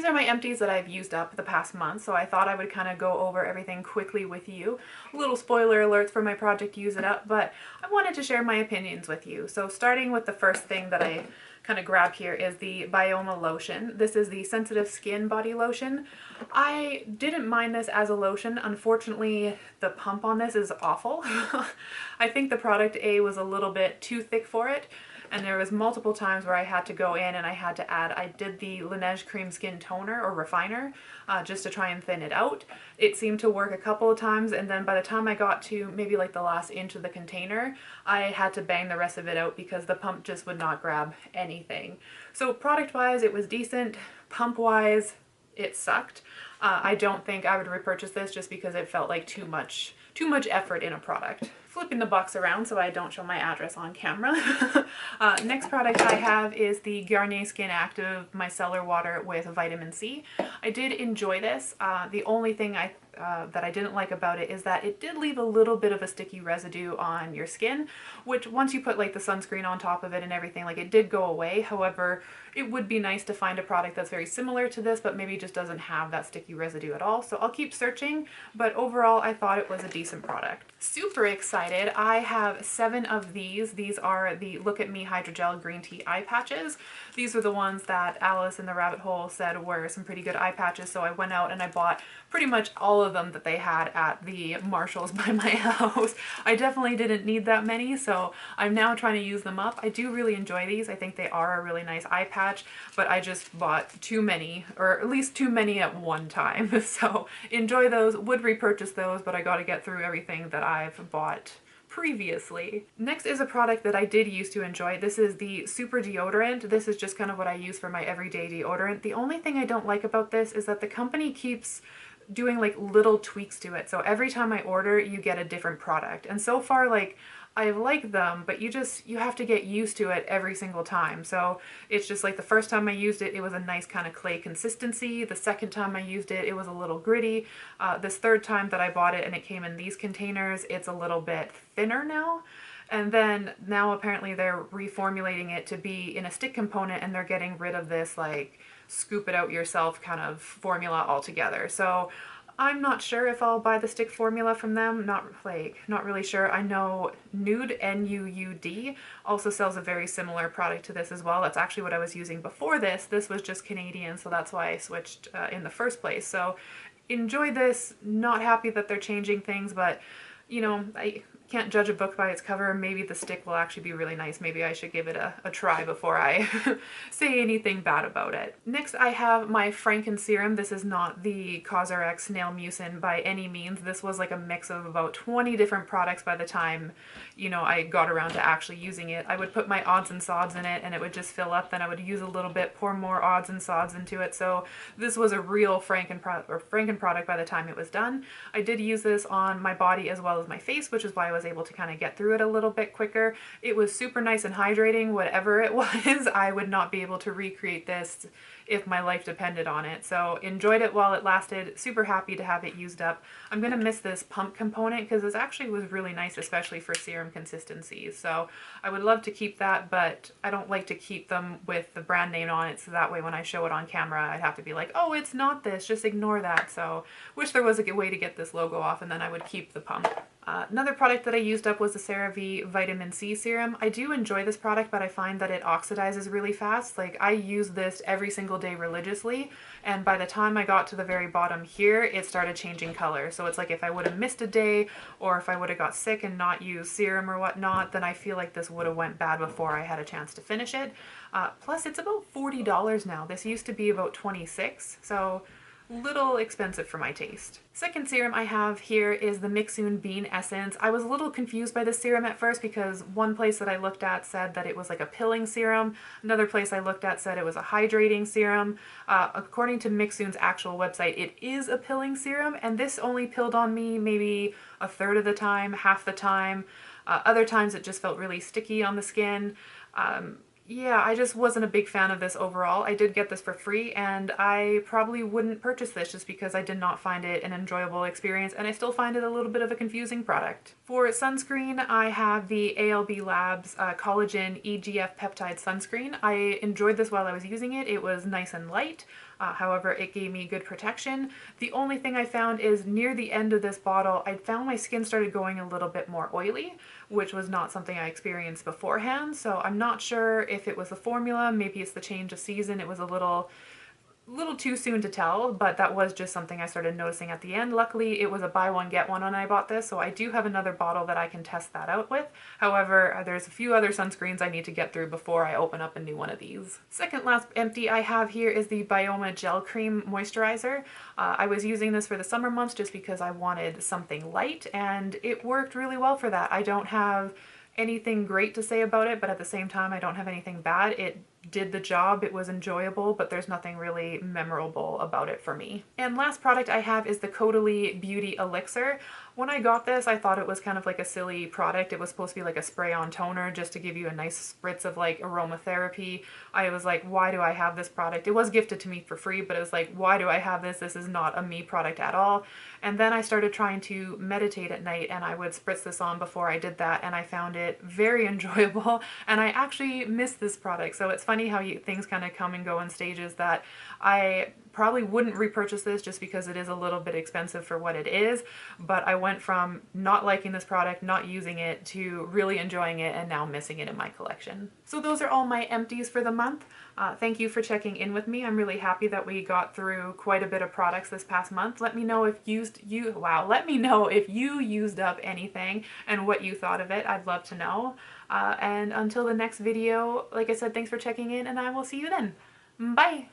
are my empties that I've used up the past month, so I thought I would kind of go over everything quickly with you. Little spoiler alerts for my project Use It Up, but I wanted to share my opinions with you. So starting with the first thing that I kind of grab here is the Bioma lotion. This is the sensitive skin body lotion. I didn't mind this as a lotion. Unfortunately, the pump on this is awful. I think the product A was a little bit too thick for it. And there was multiple times where I had to go in and I had to add, I did the Laneige Cream Skin Toner or Refiner just to try and thin it out. It seemed to work a couple of times, and then by the time I got to maybe like the last inch of the container, I had to bang the rest of it out because the pump just would not grab anything. So product-wise, it was decent. Pump-wise, it sucked. I don't think I would repurchase this just because it felt like too much effort in a product. Flipping the box around so I don't show my address on camera. Next product I have is the Garnier Skin Active Micellar Water with Vitamin C. I did enjoy this. The only thing that I didn't like about it is that it did leave a little bit of a sticky residue on your skin, which once you put like the sunscreen on top of it and everything, like it did go away. However, it would be nice to find a product that's very similar to this, but maybe just doesn't have that sticky residue at all. So I'll keep searching, but overall I thought it was a decent product. Super excited. I have 7 of these. These are the Look at Me Hydrogel Green Tea Eye Patches. These were the ones that Alice in the Rabbit Hole said were some pretty good eye patches, so I went out and I bought pretty much all of them that they had at the Marshalls by my house. I definitely didn't need that many, so I'm now trying to use them up. I do really enjoy these. I think they are a really nice eye patch, but I just bought too many, or at least too many at one time. So enjoy those, would repurchase those, but I got to get through everything that I've bought previously. Next is a product that I did used to enjoy. This is the Super Deodorant. This is just kind of what I use for my everyday deodorant. The only thing I don't like about this is that the company keeps doing like little tweaks to it. So every time I order, you get a different product. And so far, like, I like them, but you have to get used to it every single time. So it's just like the first time I used it, it was a nice kind of clay consistency. The second time I used it, it was a little gritty. This third time that I bought it and it came in these containers, it's a little bit thinner now. And then now apparently they're reformulating it to be in a stick component, and they're getting rid of this like scoop it out yourself kind of formula altogether. So I'm not sure if I'll buy the stick formula from them. Not really sure. I know Nude, N-U-U-D, also sells a very similar product to this as well. That's actually what I was using before this. This was just Canadian, so that's why I switched in the first place. So enjoy this. Not happy that they're changing things, but you know, I can't judge a book by its cover. Maybe the stick will actually be really nice. Maybe I should give it a try before I say anything bad about it. Next, I have my Franken serum. This is not the CosRX Nail Mucin by any means. This was like a mix of about 20 different products by the time, you know, I got around to actually using it. I would put my odds and sods in it and it would just fill up. Then I would use a little bit, pour more odds and sods into it. So this was a real Franken product by the time it was done. I did use this on my body as well as my face, which is why I was able to kind of get through it a little bit quicker. It was super nice and hydrating. Whatever it was, I would not be able to recreate this if my life depended on it. So enjoyed it while it lasted. Super happy to have it used up. I'm gonna miss this pump component because this actually was really nice, especially for serum consistencies. So I would love to keep that, but I don't like to keep them with the brand name on it, so that way when I show it on camera, I'd have to be like, oh, it's not this, just ignore that. So wish there was a good way to get this logo off, and then I would keep the pump. Another product that I used up was the CeraVe Vitamin C Serum. I do enjoy this product, but I find that it oxidizes really fast. Like, I use this every single day religiously, and by the time I got to the very bottom here, it started changing color. So it's like if I would have missed a day, or if I would have got sick and not used serum or whatnot, then I feel like this would have went bad before I had a chance to finish it. Plus, it's about $40 now. This used to be about $26, so little expensive for my taste. Second serum I have here is the Mixun Bean Essence. I was a little confused by this serum at first because one place that I looked at said that it was like a pilling serum. Another place I looked at said it was a hydrating serum. According to Mixun's actual website, it is a pilling serum, and this only pilled on me maybe a third of the time, half the time. Other times it just felt really sticky on the skin. Yeah, I just wasn't a big fan of this overall. I did get this for free, and I probably wouldn't purchase this just because I did not find it an enjoyable experience, and I still find it a little bit of a confusing product. For sunscreen, I have the ALB Labs Collagen EGF Peptide Sunscreen. I enjoyed this while I was using it. It was nice and light. However, it gave me good protection. The only thing I found is near the end of this bottle, I found my skin started going a little bit more oily, which was not something I experienced beforehand. So I'm not sure if it was the formula, maybe it's the change of season. It was a little too soon to tell, but that was just something I started noticing at the end. Luckily, it was a buy one get one when I bought this, so I do have another bottle that I can test that out with. However, there's a few other sunscreens I need to get through before I open up a new one of these. Second last empty I have here is the Bioma Gel Cream Moisturizer. I was using this for the summer months just because I wanted something light, and it worked really well for that. I don't have anything great to say about it, but at the same time, I don't have anything bad. It did the job, it was enjoyable, but there's nothing really memorable about it for me. And last product I have is the Caudalie Beauty Elixir. When I got this, I thought it was kind of like a silly product. It was supposed to be like a spray-on toner just to give you a nice spritz of like aromatherapy. I was like, why do I have this product? It was gifted to me for free, but it was like, why do I have this? This is not a me product at all. And then I started trying to meditate at night, and I would spritz this on before I did that, and I found it very enjoyable, and I actually miss this product. So it's funny how things kind of come and go in stages, that I probably wouldn't repurchase this just because it is a little bit expensive for what it is, but I went from not liking this product, not using it, to really enjoying it and now missing it in my collection. So those are all my empties for the month. Thank you for checking in with me. I'm really happy that we got through quite a bit of products this past month. Let me know if let me know if you used up anything and what you thought of it. I'd love to know. And until the next video, like I said, thanks for checking in, and I will see you then. Bye!